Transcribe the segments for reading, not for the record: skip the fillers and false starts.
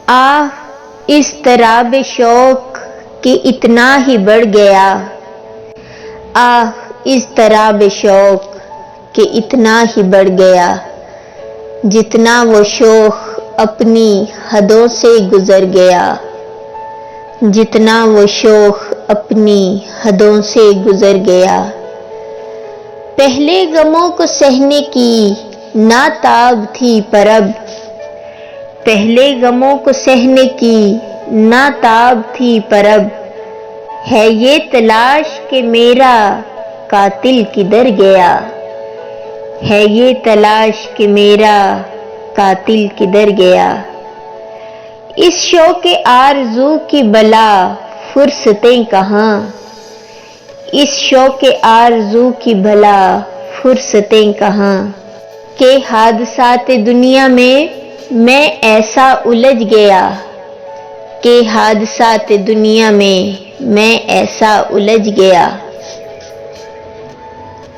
آہ اس طراب شوق کہ اتنا ہی بڑھ گیا، آہ اس طراب شوق کہ اتنا ہی بڑھ گیا، جتنا وہ شوق اپنی حدوں سے گزر گیا، جتنا وہ شوق اپنی حدوں سے گزر گیا۔ پہلے غموں کو سہنے کی نہ تاب تھی پر اب، پہلے غموں کو سہنے کی نہ تاب تھی پر اب، ہے یہ تلاش کہ میرا قاتل کدھر گیا، ہے یہ تلاش کہ میرا قاتل کدھر گیا۔ اس شوق آرزو کی بلا فرصتیں کہاں، اس شوق آرزو کی بھلا فرصتیں کہاں، کہ حادثات دنیا میں ایسا الجھ گیا، کہ حادثات دنیا میں ایسا الجھ گیا۔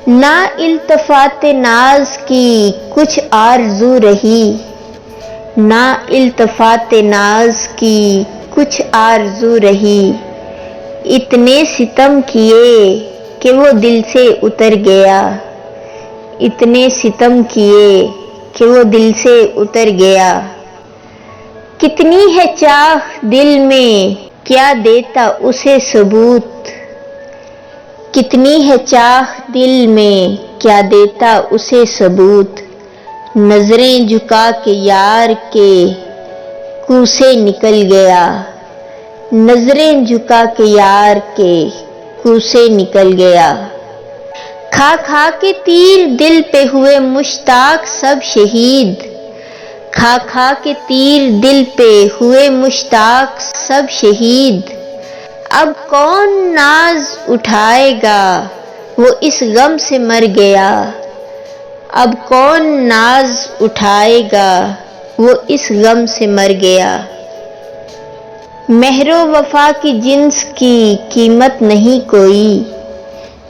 نہ التفات ناز کی کچھ آرزو رہی، نہ التفات ناز کی کچھ آرزو رہی، اتنے ستم کیے کہ وہ دل سے اتر گیا، اتنے ستم کیے کہ وہ دل سے اتر گیا۔ کتنی ہے چاہ دل میں کیا دیتا اسے ثبوت، کتنی ہے چاہ دل میں کیا دیتا اسے ثبوت، نظریں جھکا کے یار کے کوہ سے نکل گیا، نظریں جھکا کے یار کے کوہ سے نکل گیا۔ کھا کھا کے تیر دل پہ ہوئے مشتاق سب شہید، کھا کھا کے تیر دل پہ ہوئے مشتاق سب شہید، اب کون ناز اٹھائے گا وہ اس غم سے مر گیا، اب کون ناز اٹھائے گا وہ اس غم سے مر گیا۔ مہر و وفا کی جنس کی قیمت نہیں کوئی،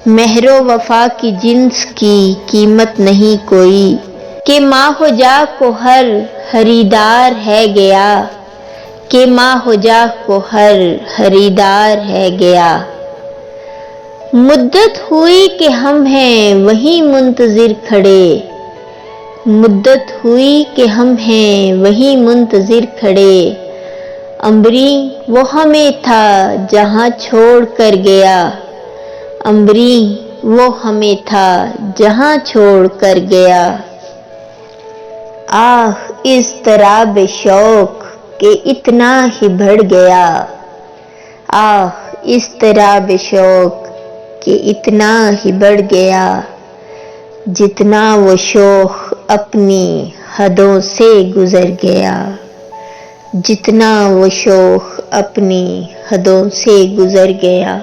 مہر و وفا کی جنس کی قیمت نہیں کوئی، کہ ماہ و جاہ کو ہر خریدار ہے گیا، کہ ماہ و جاہ کو ہر خریدار ہے گیا۔ مدت ہوئی کہ ہم ہیں وہیں منتظر کھڑے، مدت ہوئی کہ ہم ہیں وہیں منتظر کھڑے، عنبری وہ ہمیں تھا جہاں چھوڑ کر گیا، عنبری وہ ہمیں تھا جہاں چھوڑ کر گیا۔ آہ اس طراب شوق کہ اتنا ہی بڑھ گیا، آہ اس طراب شوق کہ اتنا ہی بڑھ گیا، جتنا وہ شوق اپنی حدوں سے گزر گیا، جتنا وہ شوق اپنی حدوں سے گزر گیا۔